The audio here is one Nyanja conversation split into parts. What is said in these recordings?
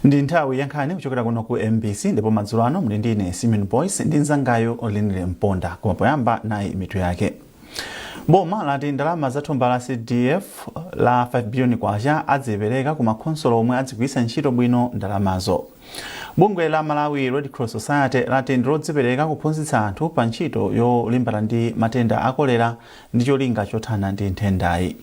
Ndi nthawi yankhani kuchokera kuno ku MBC ndipo madzulo ano muli ndine Simon Boyce ndi mzangayo Olinile Mponda koma poyamba nayi mitu yake. Boma lati ndalama za thumba la CDF la 5 billion kwacha adzipereka ku makonsolo omwe adzigwiritsa ntchito bwino ndalamazo. Bungwe la Malawi Red Cross Society lati ndilodzipereka kuphunzitsa anthu pa ntchito yolimbana ndi matenda a kolera ndi cholinga chothana ndi nthendayi.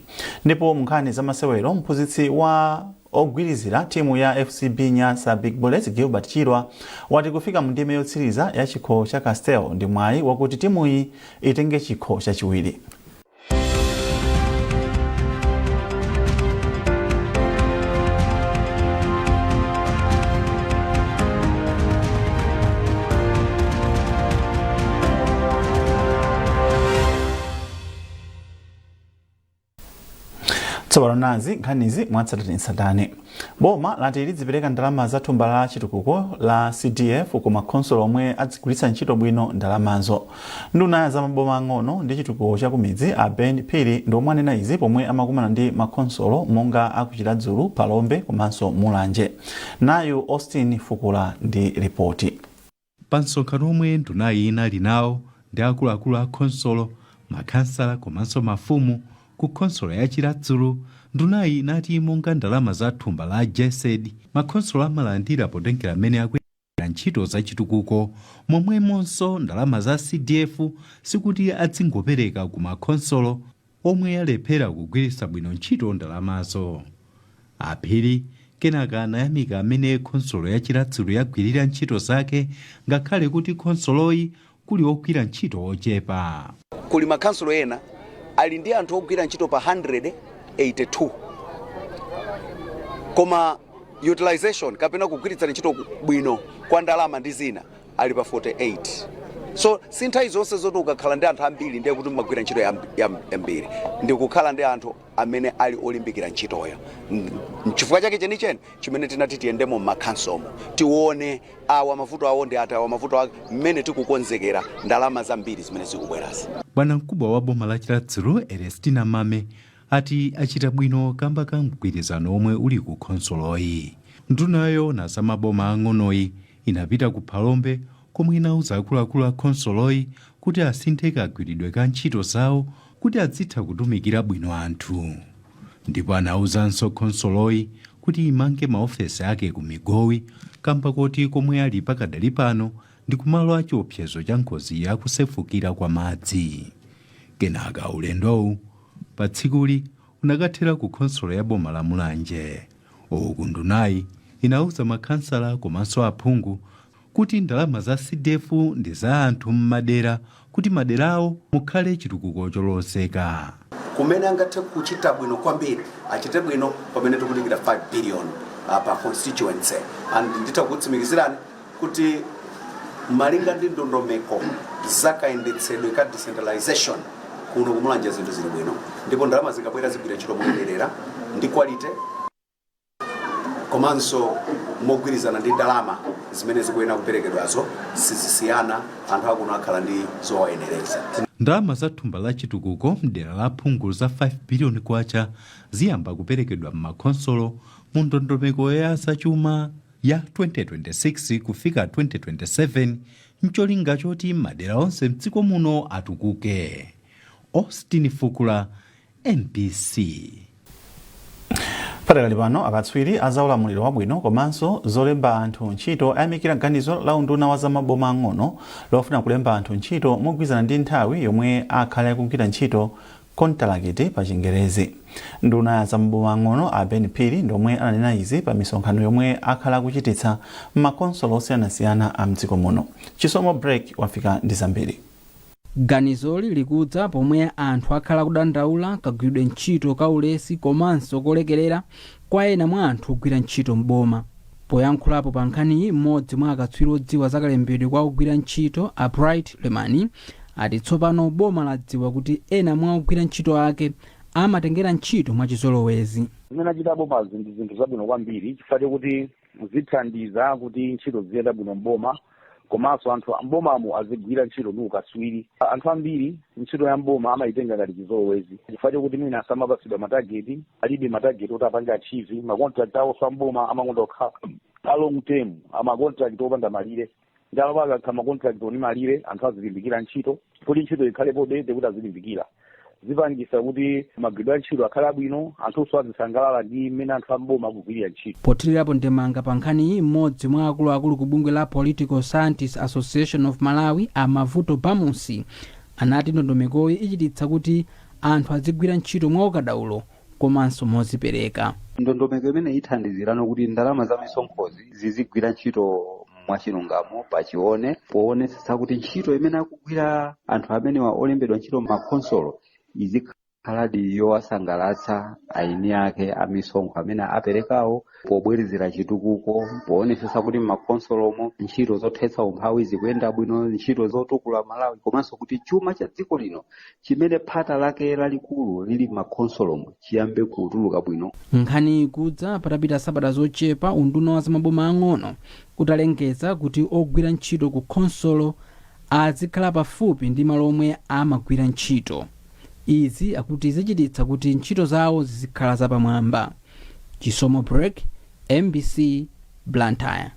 Ndipo munkhani za masewero mphunzitsi wa ogwirizira timu ya FCB Nyasa Big Bullets Gilbert Chirwa wati kufika mu ndime yotsiriza ya chikho cha Castel ndi mwayi wakuti timuyi itenge chikho chachiwiri. Tsopano nazi nkhanizi mwatsatani. Boma lati lidzipereka ndalama za thumba la chitukuko la CDF ku makonsolo omwe adzigwiritsa ntchito bwino ndalamazo. Nduna za maboma ang'ono ndi chitukuko cha kumidzi a Ben Phiri ndi omwe anena izi pomwe amakumana ndi makonsolo monga akuchiradzulu Palombe komanso Mulanje. Nayu Austin Fukula ndi ripoti. Pa msonkhano omwe ndunayi inali nawo ndi akuluakulu a konsolo, makhansala komanso mafumu ku konsolo ya Chiradzulu, ndunayi inati monga ndalama za thumba la JSED makonsolo amalandira potengera amene akuyendera ntchito za chitukuko, momwemonso ndalama za CDF sikuti adzingopereka ku makonsolo omwe alephera kugwiritsa bwino ntchito ndalamazo. Aphiri kenaka anayamika amene konsolo ya Chiradzulu yagwirira ntchito zake, ngakhale kuti konsoloyi kuli ogwira ntchito ochepa. Kuli makhansolo ena ali ndi anthu ogwira ntchito pa 182 koma utilization kapena kugwiritsa ntchito bwino kwa ndalama ndi zina ali pa 48. So sinthawi zonse zoti ukakhala ndi anthu ambiri ndiye kuti mumagwira ntchito yambiri, ndi kukhala ndi anthu amene ali olimbikira ntchitoyo. Chifukwa chake chenicheni chimene tinati tiyendemo m'makhansomo tione awa mavuto awo ndi ati awa mavuto awo mmene tikukonzekera ndalama zambiri zimene zikubwerazi. Bwana mkubwa wa boma la Chiradzulu Erestina Mame ati achita bwino kamba ka mgwirizano omwe uli ku konsoloyi. Ndunayo na za maboma ang'onoyi inapita ku Palombe komwe inauza akuluakulu a konsoloyi kuti asinthe kagwiridwe ka ntchito zawo kuti adzitha kutumikira bwino anthu. Ndipo anauzanso konsoloyi kuti imange maofesi ake ku Migowi kamba kuti komwe ali pakadali pano ndi kumalo a chiopsezo cha ngozi yakusefukira kwa madzi. Kenaka ulendowu pa tsikuli unakathera ku konsolo ya boma la Mulanje. Uku ndunayi inauza makhansala komanso aphungu kuti ndalama za CDF ndi za anthu m'madera kuti maderawo mukhale chitukuko choloseka. Kumene angathe kuchita bwino kwambiri achite bwino pamene tikudikira 5 billion pa constituency, and nditakutsimikizirani kuti malinga ndi ndondomeko zakayendetsedwe ka decentralization kuno kumulanje zinthu zili bwino, ndipo ndalama zikabwera zigwira ntchito moyenera ndi quality komanso mogwirizana ndi ndalama zimene zikuyenera kuperekedwazo sizisiyana, anthu akuno akhala ndi zowayenereza. Ndalama za thumba la chitukuko mdera la phungu za 5 billion kwacha ziyamba kuperekedwa m'makonsolo mu ndondomeko ya zachuma ya 2026 kufika 2027 mcholinga choti madera onse mdziko muno atukuke. Austin Fukula, MBC. Padakali pano akatswiri azaulamuliro wabwino komanso zolemba anthu ntchito ayamikira ganizo la unduna wa za maboma ang'ono lofuna kulemba anthu ntchito mogwirizana ndi nthawi yomwe akhale akugwira ntchito kontalakiti pa Chingerezi. Nduna ya za maboma ang'ono a Ben Phiri ndomwe ananena izi pa misonkhano yomwe akhala akuchititsa m'makonsolo osiyanasiyana a mdziko muno. Chisomo break wafika ndi zambiri. Ganizoli likudza pomwe anthu akhala kudandaula kagwiridwe ntchito ka ulesi komanso kolekerera kwa ena mwa anthu ogwira ntchito m'boma. Poyankhulapo pa nkhaniyi mmodzi mwa akatswiri odziwa zakalembedwe kwa ogwira ntchito a Bright Lemani ati tsopano boma ladziwa kuti ena mwa ogwira ntchito ake amatengera ntchito mwachizolowezi. Zimene achita boma ndi zinthu zabwino kwambiri chifukwa kuti zithandiza kuti ntchito ziyenda bwino m'boma komanso anthu ambomamo azigwira ntchito ndi ukaswiri. Anthu ambiri ntchito ya mboma amayitenga ngati chizolowezi chifukwa kuti mwina asamapasidwa matageti, alibe matageti oti apange achieve, makontrakt awo amboma amakonda a long term amakontrakt opanda malire ndalama akakha makontrakt oni malire anthu azilimbikira ntchito kuti ntchito ikhalepo dede kuti azilimbikira zipangisa kuti magwiridwe a ntchito akhale abwino anthunso azisangalala ndi mmene anthu amboma akugwirira ntchito. pothirirapo ndemanga pa nkhaniyi mmodzi mwa akuluakulu ku bungwe la Political Scientists Association of Malawi Mavuto Pamusi anati ndondomekoyi ichititsa kuti anthu azigwira ntchito mwa ukadaulo komanso mozipereka. ndondomeko imene ithandizirano kuti ndalama za misonkhozi zizigwira ntchito mwachilungamo pachione poonetsetsa kuti ntchito imene akugwira anthu amene olembedwa ntchito makonsolo izikhaladi yowasangalatsa aini ake a misonkho amene aperekawo pobwerezera chitukuko poonetsetsa kuti makonsolomo ntchito zothetsa umphawi zikuyenda bwino ntchito zotukula Malawi komanso kuti chuma cha dziko lino chimene phata lake lalikulu lili makonsolomo chiyambe kutuluka bwino. nkhani ikudza patapita sabata zochepa unduna wa zamaboma ang'ono kutalengeza kuti ogwira ntchito ku khonsolo azikhala pafupi ndi malo omwe amagwira ntchito. izi akuti zichititsa kuti ntchito zawo zizikhala zapamwamba. Chisomo Break, MBC, Blantyre.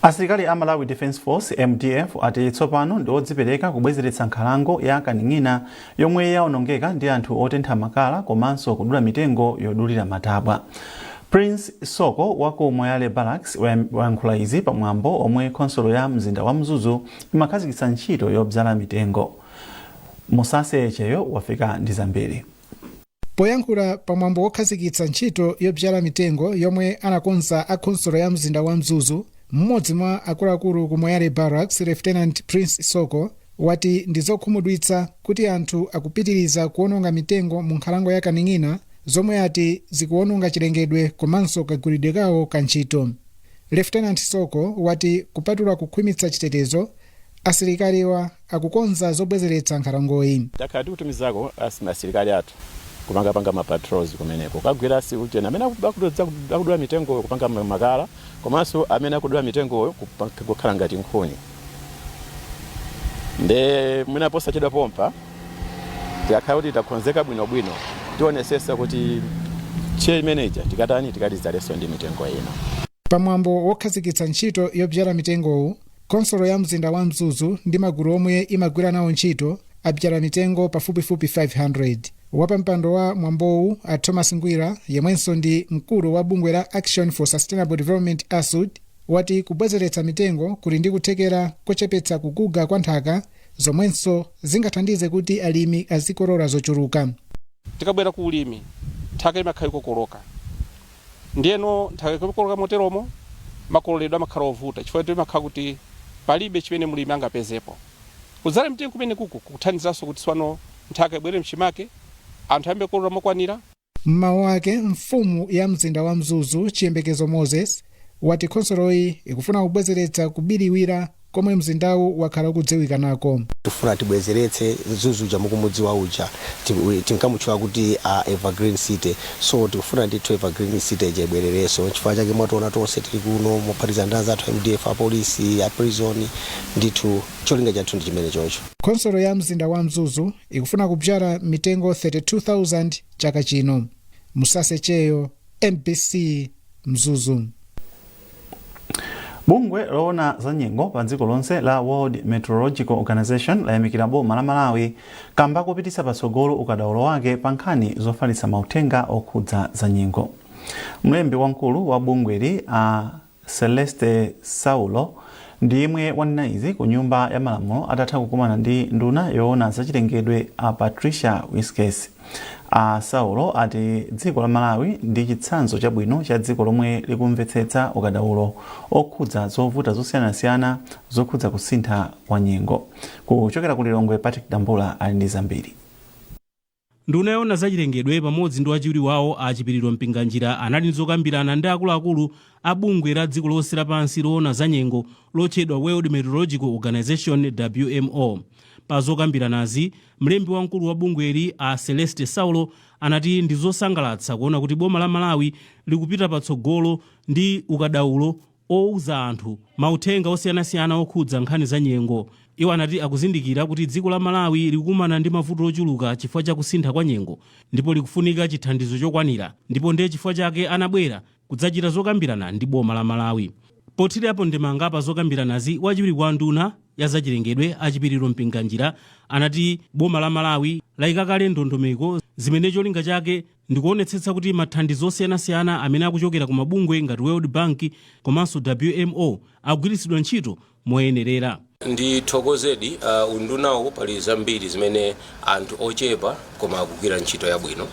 Asilikali a Malawi Defence Force MDF ati tsopano ndi odzipereka kubwezeretsa nkhalango ya Kaning'ina yomwe yaonongeka ndi anthu otentha makala komanso kudula mitengo yodulira matabwa. Prince Soko wa ku Moyale Barracks wayankhula izi pamwambo omwe khonsolo ya mzinda wa Mzuzu imakhazikitsa ntchito yodzala mitengo. Musase Cheyo wafika ndi zambiri. Poyankhula pamwambo wokhazikitsa ntchito yodzala mitengo yomwe anakonza a khonsolo ya mzinda wa Mzuzu, mmodzi mwa akuluakulu ku Moyale Barracks Lieutenant Prince Soko wati ndizokhumudwitsa kuti anthu akupitiriza kuononga mitengo mu nkhalango ya Kaning'ina zomwe ati zikuononga chilengedwe komanso kagwiridwe kawo ka ntchito. Lieutenant Soko wati kupatula kukhwimitsa chitetezo asilikaliwa akukonza zobwezeretsa nkhalangoyi. Takati kutumizako asilikali athu kupanga mapatrols kumeneko kagwira si ujena amene akudula mitengo kupanga makala komanso amene akudula mitengo kukhala ngati nkhuni. Nde mwina posa chedwa pompa tikakhala kuti takonzeka bwinobwino tionesesa kuti chain manager tikatizaleso ndi mitengo ino. Pamwambo wokhazikitsa ntchito yodzala mitengowu, khonsolo ya mzinda wa Mzuzu ndi magulu omwe imagwira nawo ntchito adzala mitengo pafupifupi 500. Wapampando wa mwambowu a Thomas Ngwira yemwenso ndi mkulu wa bungwe la Action for Sustainable Development ASUD wati kubwezeretsa mitengo kuli ndi kuthekera kochepetsa kuguga kwa nthaka zomwenso zingathandize kuti alimi azikolola zochuluka. Tikabwera ku ulimi nthaka imakhala ikokoloka ndiyeno nthaka ikokoloka moteromo makololedwe amakhala ovuta chifukwa kuti imakhala kuti palibe chimene mulimi angapezepo. Kudzala mitengo kumene kuku kukuthandizanso kuti swano nthaka ibwere mchimake anthu ambe kolola mokwanira. Mmawu ake mfumu ya mzinda wa Mzuzu Chiyembekezo Moses wati khonsoloyi ikufuna kubwezeretsa kubiriwira komwe mzindawu wakhala kudziwika nako. Tufuna tibwezeretse Mzuzu jamukumudzi wa uja tinkamutchula kuti Evergreen City, so tikufuna ndithu Evergreen City jebwerereso chifukwa chake mwationa tonse tili kuno mophatiza ndaza athu MDF a polisi a prison ndithu cholinga chathu ndi chimene chocho. Khonsolo ya mzinda wa Mzuzu ikufuna kudzala mitengo 32,000 chaka chino. Musase Cheyo, MBC, Mzuzu. Bungwe loona za nyengo pa dziko lonse la World Meteorological Organization layamikira boma la Malawi kamba kopititsa patsogolo ukadaulo wake pa nkhani zofalitsa mauthenga okhudza za nyengo. Mlembi wamkulu wa bungweli a Celeste Saulo ndimwe wanena izi ku nyumba ya malamulo atatha kukumana ndi nduna yoona za chilengedwe a Patricia Wiskes. Saulo ati dziko la Malawi ndi chitsanzo chabwino cha dziko lomwe likumvetsetsa ukadaulo okhudza zovuta zosiyanasiyana zokhudza kusintha kwa nyengo. Kuchokera ku Lilongwe, Patrick Dambula ali ndi zambiri. Nduna yoona za chilengedwe pamodzi ndi wachiwiri wawo a Chipiriro Mpinganjira anali nzokambirana ndi akuluakulu a bungwe la dziko lonse lapansi loona za nyengo lotchedwa World Meteorological Organization WMO. Pa zokambiranazi mlembi wamkulu wa bungweli a Celeste Saulo anati ndi zosangalatsa kuona kuti boma la Malawi likupita patsogolo ndi ukadaulo ouza anthu mauthenga osiyanasiyana okhudza nkhani za nyengo. Iwo anati akuzindikira kuti dziko la Malawi likukumana ndi mavuto ochuluka chifukwa cha kusintha kwa nyengo ndipo likufunika chithandizo chokwanira, ndipo ndiye chifukwa chake anabwera kudzachita zokambirana ndi boma la Malawi. Pothirapo ndemanga pa zokambiranazi, wachiwiri kwa nduna ya zachilengedwe Achipiriro Mpinganjira anati boma la Malawi layika kale ndondomeko zimene cholinga chake ndikuonetsetsa kuti mathandizo osiyanasiyana amene akuchokera ku mabungwe ngati World Bank komanso WMO agwiritsidwa ntchito moyenerera. Ndithokozedi undunawo pali zambiri zimene anthu ochepa koma akugwira ntchito yabwino.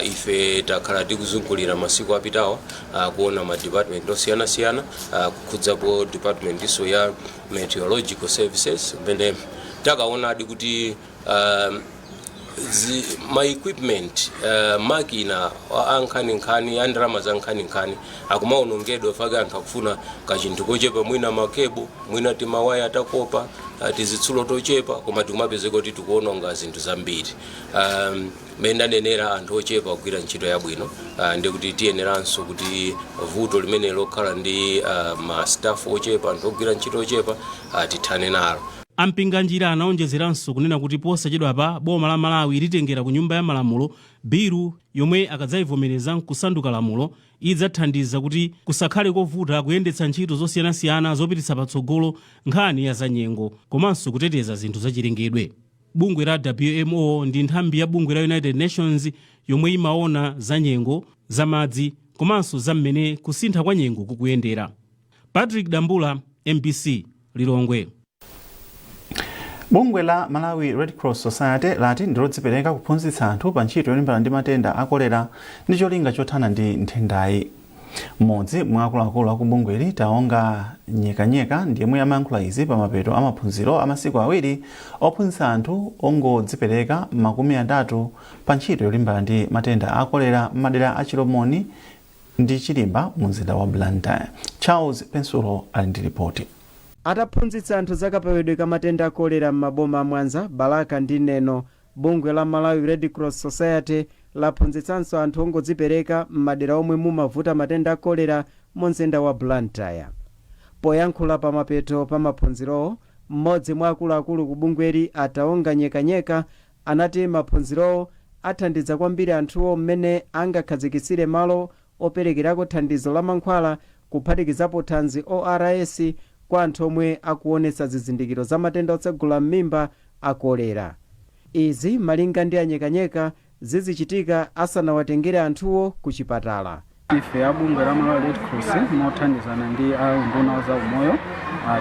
Ife takhala tikuzungulira masiku apitawa kuona ma department osiyanasiyana kukhudzapo department iso ya meteorological services imene takaona adi kuti my equipment makina ankhani andalama za nkhani akumaonongedwa faka anthu akufuna kachinthu kochepa, mwina makebo, mwina timawaya atakopa, tizitsulo tochepa, koma tikumapezeka kuti tikuononga zinthu zambiri. Mene anenera anthu ochepa kugwira ntchito yabwino, ndi kuti tiyeneranso kuti vuto limene lokhala ndi ma staff ochepa, anthu ogwira ntchito ochepa tithane nalo. Ampinganjira anaonjezeranso kunena kuti posachedwa pa boma la Malawi litengera ku nyumba ya malamulo bilu yomwe akadzayivomereza nkusanduka lamulo idzathandiza kuti kusakhale kovuta kuyendetsa ntchito zosiyanasiyana zopititsa patsogolo nkhani ya zanyengo komanso kuteteza zinthu zachilengedwe. Bungwe la WMO ndi nthambi ya bungwe la United Nations yomwe imaona zanyengo, zamadzi komanso zammene kusintha kwa nyengo kukuyendera. Patrick Dambula, MBC, Lilongwe. Bungwe la Malawi Red Cross Society lati ndilodzipereka kuphunzitsa anthu pa ntchito yolimbana ndi matenda a kolera ndi cholinga chothana ndi nthendayi. Mmodzi mwa akuluakulu aku bungweli Taonga Nyekanyeka ndiye yemwe amayankhula izi pa mapeto a maphunziro a masiku awiri ophunzitsa anthu ongodzipereka 30 pa ntchito yolimbana ndi matenda a kolera m'madera a Chilomoni ndi Chilimba mu mzinda wa Blantyre. Charles Pensulo ali ndi ripoti. Ataphunzitsa anthu zakapewedwe ka matenda a kolera m'maboma a Mwanza, Balaka ndi Neno, bungwe la Malawi Red Cross Society laphunzitsanso anthu ongodzipereka m'madera omwe mumavuta matenda a kolera mu mzinda wa Blantyre. Poyankhula pa mapeto pa maphunzirowo, mmodzi mwa akuluakulu ku bungweli Taonga Nyekanyeka anati maphunzirowo athandiza kwambiri anthuwo mmene angakhazikitsire malo operekerako thandizo la mankhwala kuphatikizapo thanzi ORS kwa anthu omwe akuonetsa zizindikiro za matenda otsegula m'mimba a kolera. Izi malinga ndi Anyekanyeka zizichitika asanawatengere anthuwo ku chipatala. Ife abungwe la Malawi Red Cross mothandizana ndi unduna za umoyo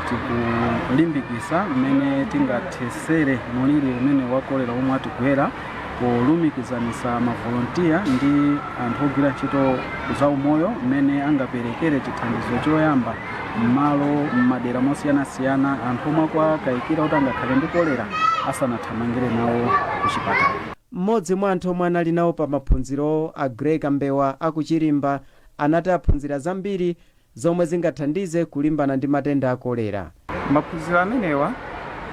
tikulimbikitsa mmene tingathesere muliri umene wa kolera omwe atigwera polumikizanisa mavolontiya ndi anthu ogwira ntchito za umoyo mmene angaperekere chithandizo choyamba m'malo m'madera mosiyanasiyana anthu omwe akayikira kuti angakhale ndi kolera asanathamangire nawo ku chipatala. Mmodzi mwa anthu omwe anali nawo pa maphunziro a Greg Mbewa aku Chilimba anati aphunzira zambiri zomwe zingathandize kulimbana ndi matenda a kolera. Maphunziro amenewa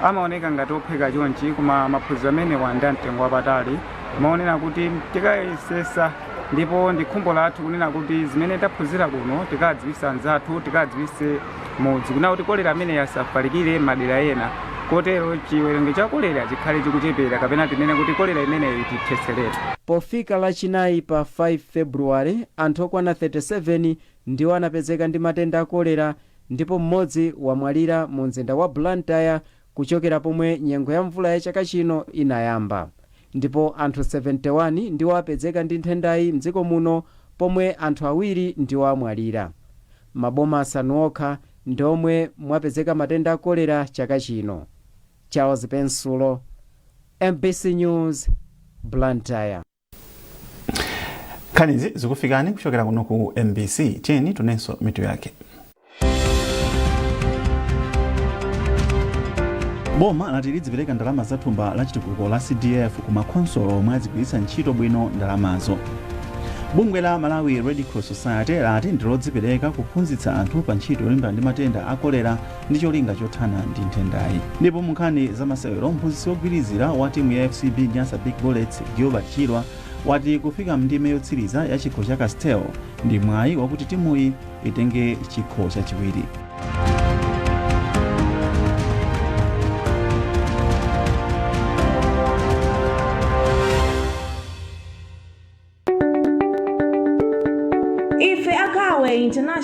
amaoneka ngati opheka chonchi, koma maphunziro amenewa ndi amtengo wapatali, maonera kuti tikayesesa ndipo ndi khumbo lathu kunena kuti zimene taphunzira kuno tikadziwitsa anzathu, tikadziwitse mudzi kuna kuti kolera amene yasafalikire madera ena, kotero chiwerengero cha kolera chikhale chikuchepera kapena tinene kuti kolera imeneyi titheserere. Pofika lachinayi pa 5 February anthu okwana 37 ndiwo anapezeka ndi matenda a kolera ndipo mmodzi wamwalira mu mzinda wa Blantyre kuchokera pomwe nyengo ya mvula ya chaka chino inayamba. Ndipo anthu 71 ndiwo apezeka ndi nthendayi mdziko muno pomwe anthu awiri ndiwo amwalira. Maboma asanu okha ndi omwe mwapezeka matenda a kolera chaka chino. Charles Pensulo, MBC News, Blantyre. Kanizi zikufikani kuchokera kuno ku MBC. Tieni tunenso mitu yake. Boma lati lidzipereka ndalama za thumba la chitukuko la CDF ku makhonsolo omwe azigwiritsa ntchito bwino ndalamazo. Bungwe la Malawi Red Cross Society lati ndilodzipereka kuphunzitsa anthu pa ntchito yolimbana ndi matenda a kolera ndi cholinga chothana ndi nthendayi. Ndipo munkhani za masewero, mphunzitsi wogwirizira wa timu ya FCB Nyasa Big Bullets Gilbert Chilwa wati kufika mndime yotsiriza ya chikho cha Castel ndi mwayi wakuti timuyi itenge chikho chachiwiri. Ife agawe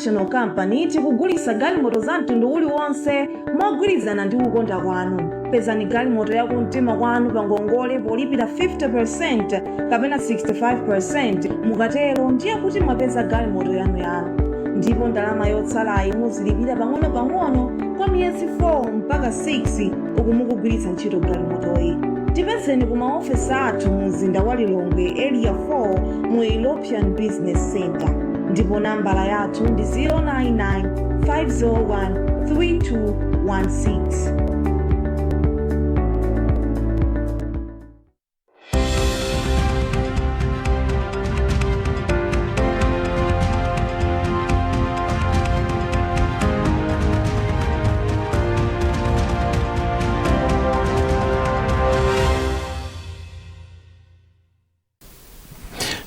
International Company tikugulitsa galimoto za mtundu uliwonse mogwirizana ndi kukonda kwanu. Pezani galimoto ya kumtima kwanu pa ngongole polipira 50% kapena 65%. Mukatero ndiye kuti mwapeza galimoto yanu. Ndipo ndalama yotsalayi muzilipira pang'ono-pang'ono kwa miyezi 4 mpaka 6 uku mukugwiritsa ntchito galimotoyi. Tipezeni ku maofesi athu mu mzinda wa Lilongwe area 4 mu European Business Center. Ndipo nambala yathu ndi 099 501 3216.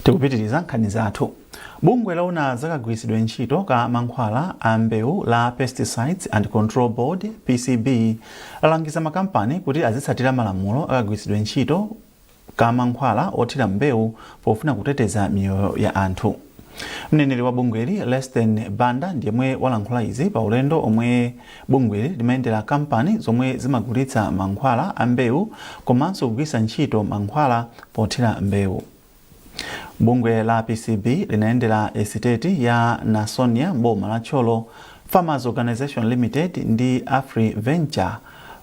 Tikupitiriza nkhani zathu. Bungwe laona zakagwiritsidwe ntchito ka mankhwala a mbewu la Pesticides and Control Board PCB lalangiza makampani kuti azitsatira malamulo akagwiritsidwe ntchito ka mankhwala othira mbewu pofuna kuteteza miyoyo ya anthu. Mneneri wa bungweli Leston Banda ndiyemwe walankhula izi pa ulendo omwe bungweli limayendera kampani zomwe zimagulitsa mankhwala a mbewu komanso kugwiritsa ntchito mankhwala pothira mbewu. Bungwe la PCB linaendera esiteti ya Nasonia boma la Cholo, Farmers Organization Limited ndi Afri Venture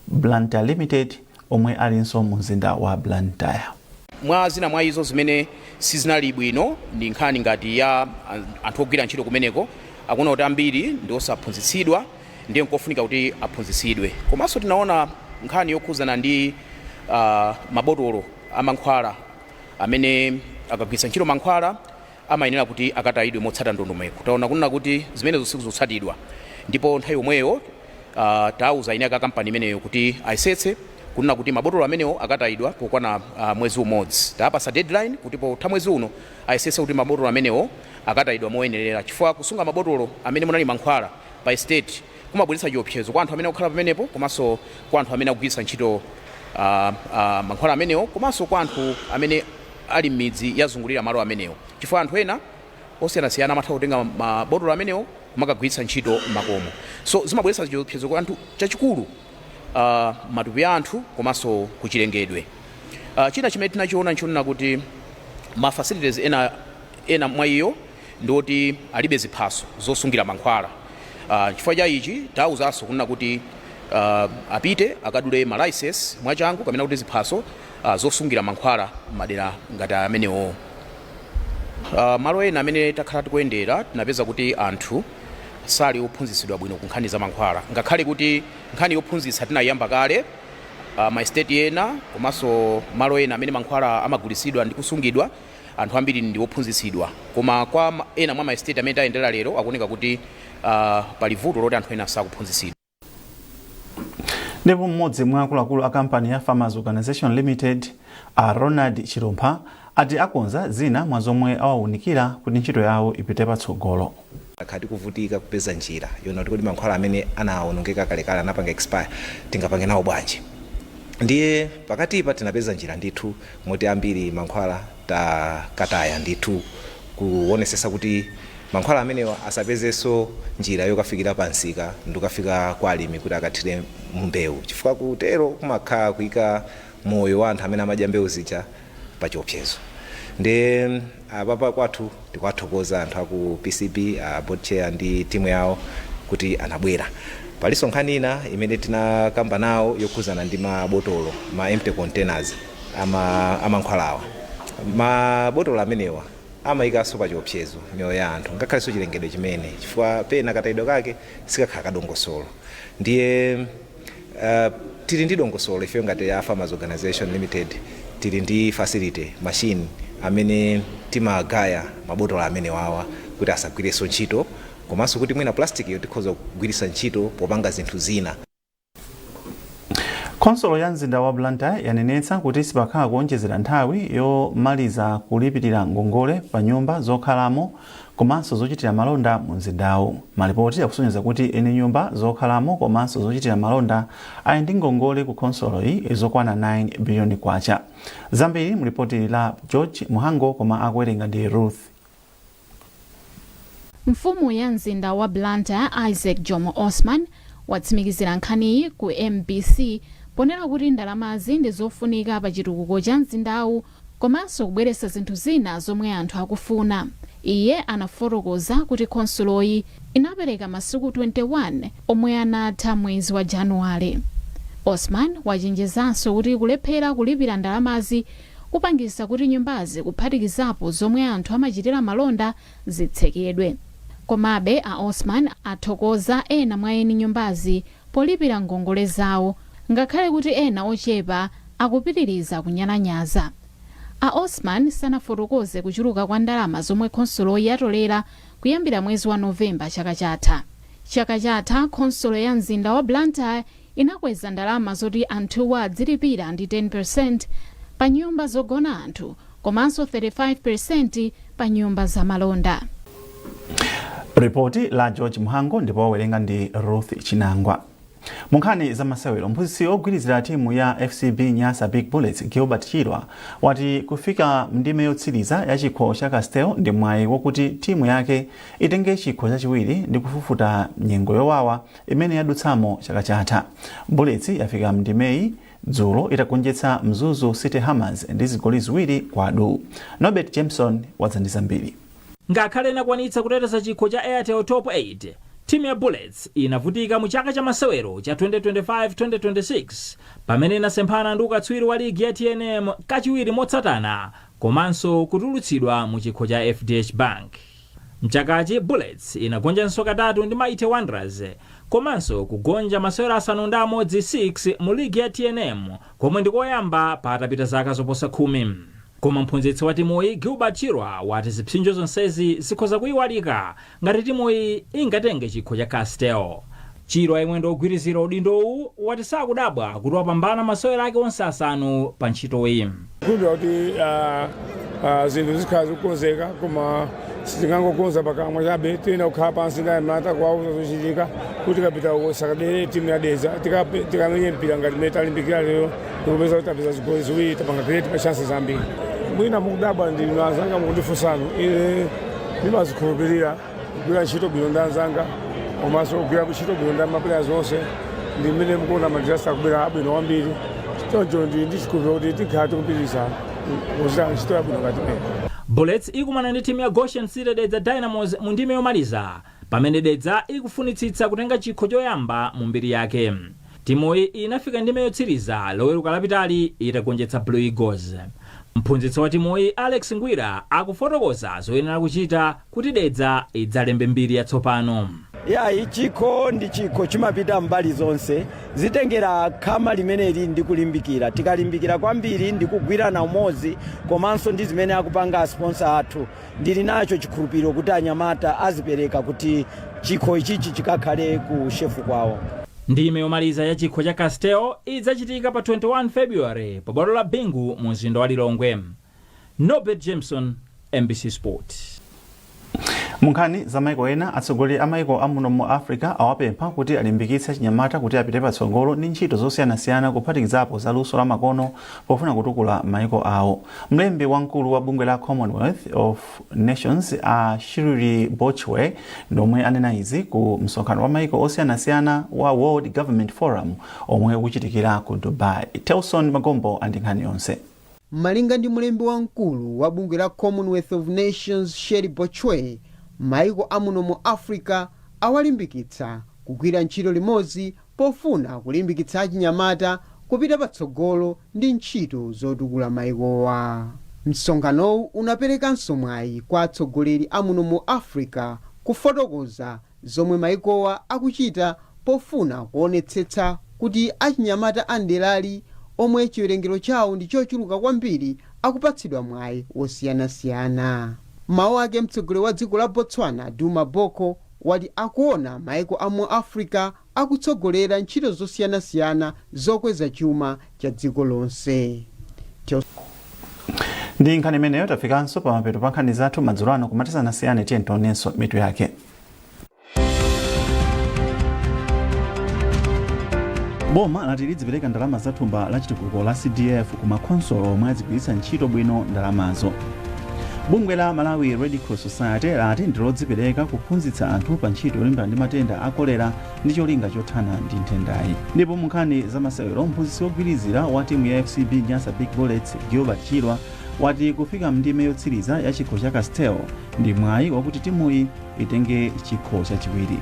Blantyre Limited omwe alinso mu mzinda wa Blantyre. Mwa zina mwa izo zimene sizinali bwino ndi nkhani ngati ya anthu ogwira ntchito kumeneko akuona kuti ambiri ndi osaphunzitsidwa ndiye nkofunika kuti aphunzitsidwe. Komanso tinaona nkhani yokhuzana ndi mabotolo amankhwala amene akagwiritsa ntchito mankhwala amayenera kuti akatayidwe motsata ndondomeko. Taona kunena kuti zimenezo sikuzotsatidwa, ndipo nthawi yomweyo tauza ine akampani imeneyo kuti ayesetse kunena kuti mabotolo amenewo akatayidwa pokwana mwezi umodzi. Tapasa deadline kuti potha mwezi uno ayesetse kuti mabotolo amenewo akatayidwa moyenerera, chifukwa kusunga mabotolo amene munali mankhwala pa estate kumabweretsa chiopsezo kwa anthu amene akukhala pamenepo komanso kwa anthu amene akugwiritsa ntchito mankhwala amenewo komanso kwa anthu amene ali m'midzi yazungulira malo amenewo, chifukwa anthu ena osiyanasiyana amatha kutenga mabotolo amenewo kumakagwiritsa ntchito makomo. So zimabweretsa chiopsezo kwa anthu chachikulu matupi ya anthu komanso kuchilengedwe. China chimene tinachiona nchonena kuti ma facilities ena mwa iyo ndoti alibe ziphaso zosungira mankhwala. Chifukwa cha ichi tauzanso kunena kuti apite akadule ma license mwachangu kamena kuti ziphaso zosungira mankhwala madera ngati amenewo. Malo ena amene takhala tikuyendera tinapeza kuti anthu sali ophunzitsidwa bwino ku nkhani za mankhwala, ngakhale kuti nkhani yophunzitsa tinayamba kale ma estate ena komanso malo ena amene mankhwala amagulitsidwa ndi kusungidwa anthu ambiri ndi ophunzitsidwa, koma kwa ena mwa ma estate amene tayendera lero akuoneka kuti pali vuto loti anthu ena sakuphunzitsidwa. Ndipo mmodzi mwa akuluakulu a kampani ya Farmers Organization Limited Ronald Chirompa ati akonza zina mwa zomwe awaunikira kuti ntchito yawo ipite patsogolo. Akhati kuvutika kupeza njira yona kuti mankhwala amene anaonongeka kalekale anapanga expire tingapange nawo bwanji. Ndiye pakatipa tinapeza njira ndithu moti ambiri mankhwala takataya ndithu kuonesesa kuti mankhwala amenewa asapezeso njira yokafikira pansika ndikafika kwa alimi kuti akathire mbewu, chifukwa kutero kumakhala kuyika moyo wa anthu amene amadya mbewu zija pa chiopsezo. Ndi apapa kwathu tikwathokoza anthu aku PCB board chair ndi timu yawo kuti anabwera. Palinso nkhani ina imene tinakamba nawo yokhuzana ndi mabotolo ma empty containers amankhwalawa. Mabotolo amenewa amayikaso pa chiopsezo miyoyo ya anthu ngakhalenso chilengedwe chimene, chifukwa pena katayidwe kake sikakhala kadongosolo. Ndiye tili ndi dongosolo ife ngati ya Farmers Organization Limited, tili ndi facility machine amene timagaya mabotolo amene wawa kuti asagwirenso ntchito, komanso kuti mwina plastic yo tikhoza kugwiritsa ntchito popanga zinthu zina. Konsolo ya mzinda wa Blantyre yanenetsa kuti sipakhala kuonjezera nthawi yomaliza kulipirira ngongole pa nyumba zokhalamo komanso zochitira malonda mu mzindawo. Malipoti akusonyeza kuti ene nyumba zokhalamo komanso zochitira malonda ali ndi ngongole ku konsolo iyi zokwana 9 biliyoni kwacha. Zambiri mu ripoti la George Muhango koma akuwerenga ndi Ruth. mfumu ya mzinda wa Blantyre Isaac Jomo Osman watsimikizira nkhaniyi ku MBC ponena kuti ndalamazi ndi zofunika pa chitukuko cha mzindawu komanso kubweretsa zinthu zina zomwe anthu akufuna. Iye anafotokoza kuti konsuloyi inapereka masiku 21 omwe anatha mwezi wa Januwale. Osman wachenjezanso kuti kulephera kulipira ndalamazi kupangisa kuti nyumbazi kuphatikizapo zomwe anthu amachitira malonda zitsekedwe. Komabe a Osman athokoza ena mwa eni nyumbazi polipira ngongole zawo ngakhale kuti ena ochepa akupitiriza kunyalanyaza. A Osman sanafotokoze kuchuluka kwa ndalama zomwe konsulo yatolera kuyambira mwezi wa Novemba chaka chatha. Chaka chatha konsulo ya mzinda wa Blantyre inakweza ndalama zoti anthuwa adzilipira ndi 10% pa nyumba zogona anthu komanso 35% pa nyumba za malonda. Ripoti la George Muhango ndipo wawerenga ndi Ruth Chinangwa. Munkhani za masewero, mphunzitsi ogwirizira timu ya FCB Nyasa Big Bullets Gilbert Chirwa wati kufika ndime yotsiriza ya chikho cha Castell ndi mwayi wokuti timu yake itenge chikho chachiwiri ndi kufufuta nyengo yowawa imene yadutsamo chaka chatha. Bullets yafika mndimeyi dzulo itagonjetsa Mzuzu City Hammers ndi zigoli ziwiri kwa adu. Norbert Jameson wadzandiza mbiri. Ngakhale inakwanitsa kuteteza chikho cha Airtel Top 8, timu ya Bullets inavutika mu chaka cha masewero cha 2025-2026 pamene inasemphana ndi ukatswiri wa ligi ya TNM kachiwiri motsatana komanso kutulutsidwa mu chikho cha FDH Bank. Mchakachi Bullets inagonjanso katatu ndi Mighty Wanderers komanso kugonja masewero asanu ndi amodzi 6 mu ligi ya TNM komwe ndikoyamba patapita zaka zoposa 10. Koma mphunzitsi wa timuyi Gilbert Chirwa wati zipsinjo zonsezi zikhoza kuyiwalika ngati timuyi ingatenge chikho cha Castell. Chirwa yemwe ndi ogwirizira udindowu wati sakudabwa kuti wapambana masewero ake onse asanu pa ntchitoyi. Kundi kuti zinthu zikhala zikukonzeka koma sitingangokonza pakamwa chabe tiyena kukhala pansi naye mata kuwauza zochitika kuti kapita sakadere timu yadeza tikamenye mpira ngati mmene talimbikira lero tikupeza kuti tapeza zigoli ziwiri tapanga create pa chances zambiri. Mwina mukudabwa ndi anzanga mukundifunsana ine ndimazikhulupirira kugwira ntchito bwino ndi anzanga komanso kugwira ntchito bwino ndi maplayers onse ndi mmene mukuona madisasta akubwera abwino kwambiri choncho ndi chikhulupiriro kuti tikhala tikupitiriza kuchita ntchito yabwino ngati imene. Bullets ikumana ndi timu ya Goshen City Dedza Dynamos mu ndime yomaliza pamene Dedza ikufunitsitsa kutenga chikho choyamba mu mbiri yake. Timuyi inafika ndime yotsiriza loweruka lapitali itagonjetsa Blue Eagles. Mphunzitsi wa timuyi Alex Ngwira akufotokoza zoyenera kuchita kuti Dedza idzalembe mbiri yatsopano. Chikho ndi chikho chimapita mbali zonse zitengera khama limeneli ndi kulimbikira tikalimbikira kwambiri ndi kugwirana umodzi komanso ndi zimene akupanga sponsor athu ndili nacho chikhulupiriro kuti anyamata azipereka kuti chikho ichichi chikakhale ku shefu kwawo. Ndime yomaliza ya chikho cha Castell idzachitika pa 21 February pa bwalo la Bingu mu mzinda wa Lilongwe. Norbert Jameson, MBC Sport. Munkhani za maiko ena atsogoleri a maiko amuno mu Africa awapempha kuti alimbikitse chinyamata kuti apite patsogolo ndi ntchito zosiyanasiyana kuphatikizapo za luso la makono pofuna kutukula maiko awo. Mlembi wamkulu wa bungwe la Commonwealth of Nations Shirley Bochwe ndomwe anena izi ku msonkhano wa maiko osiyanasiyana wa World Government Forum omwe ukuchitikira ku Dubai. Telson Magombo andi nkhani yonse. Malinga ndi mlembi wamkulu wa bungwe la Commonwealth of Nations Shirley Bochwe, maiko amuno mu Africa awalimbikitsa kugwira ntchito limodzi pofuna kulimbikitsa achinyamata kupita patsogolo ndi ntchito zotukula maikowa. Msonkhanowu unaperekanso mwayi kwa atsogoleri amuno mu Africa kufotokoza zomwe maikowa akuchita pofuna kuonetsetsa kuti achinyamata anderali omwe chiwerengero chawo ndi chochuluka kwambiri akupatsidwa mwayi wosiyanasiyana. Mawu ake mtsogoleri wa dziko la Botswana Duma Boko wati akuona maiko amu Africa akutsogolera ntchito zosiyanasiyana zokweza chuma cha dziko lonse. Ndi nkhani imeneyo tafikanso pa mapeto pa nkhani zathu madzulo ano kumatizanasiyane tiye tionenso mitu yake. Boma lati lidzipereka ndalama za thumba la chitukuko la CDF ku makonsolo omwe adzigwiritsa ntchito bwino ndalamazo. bungwe la Malawi Red Cross Society lati ndilodzipereka kuphunzitsa anthu pa ntchito yolimbana ndi matenda a kolera ndi cholinga chothana ndi nthendayi. Ndipo munkhani za masewero mphunzitsi wogwirizira wa timu ya FCB Nyasa Big Bullets Gilbert Chilwa wati kufika mndime yotsiriza ya chikho cha Castel ndi mwayi wakuti timuyi itenge chikho chachiwiri.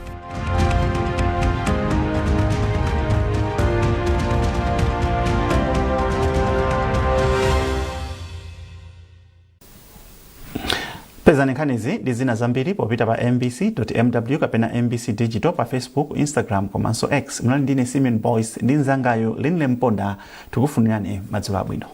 Pezani nkhanizi ndi zina zambiri popita pa mbc.mw kapena mbc digital pa Facebook, Instagram komanso X. Mnali ndine Simeon Boyce ndi nzangayo Linle Mponda, tikufunirani madzulo abwino.